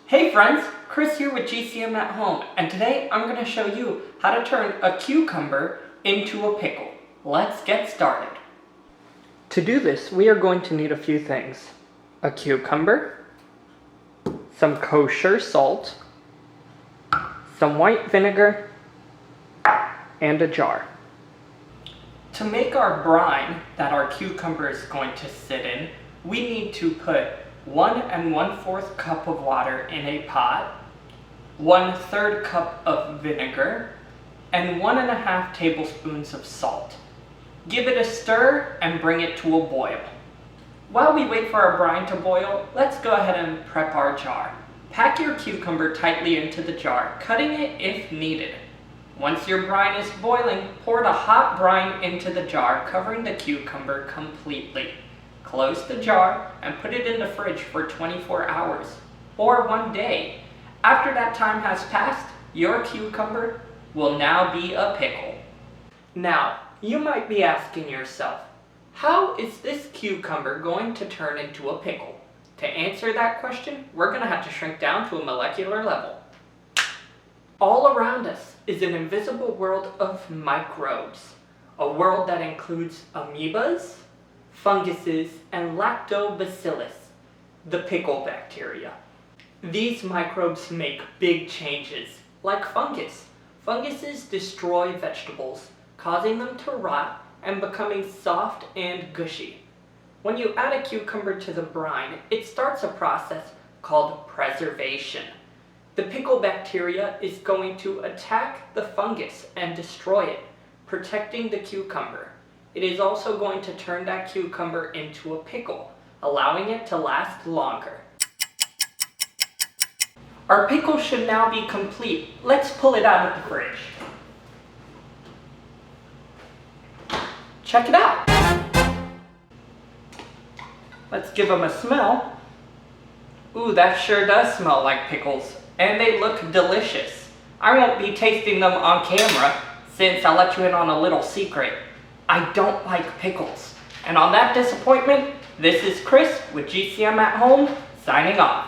Hey friends, Chris here with GCM at Home, and today I'm going to show you how to turn a cucumber into a pickle. Let's get started. To do this, we are going to need a few things. A cucumber, some kosher salt, some white vinegar, and a jar. To make our brine that our cucumber is going to sit in, we need to put 1 1/4 cup of water in a pot, 1/3 cup of vinegar, and 1 1/2 tablespoons of salt. Give it a stir and bring it to a boil. While we wait for our brine to boil, let's go ahead and prep our jar. Pack your cucumber tightly into the jar, cutting it if needed. Once your brine is boiling, pour the hot brine into the jar, covering the cucumber completely. Close the jar and put it in the fridge for 24 hours, or 1 day. After that time has passed, your cucumber will now be a pickle. Now, you might be asking yourself, how is this cucumber going to turn into a pickle? To answer that question, we're going to have to shrink down to a molecular level. All around us is an invisible world of microbes, a world that includes amoebas, funguses, and lactobacillus, the pickle bacteria. These microbes make big changes, like fungus. Funguses destroy vegetables, causing them to rot and becoming soft and gushy. When you add a cucumber to the brine, it starts a process called preservation. The pickle bacteria is going to attack the fungus and destroy it, protecting the cucumber. It is also going to turn that cucumber into a pickle, allowing it to last longer. Our pickle should now be complete. Let's pull it out of the fridge. Check it out. Let's give them a smell. Ooh, that sure does smell like pickles, and they look delicious. I won't be tasting them on camera, since I'll let you in on a little secret. I don't like pickles. And on that disappointment, this is Chris with GCM at Home, signing off.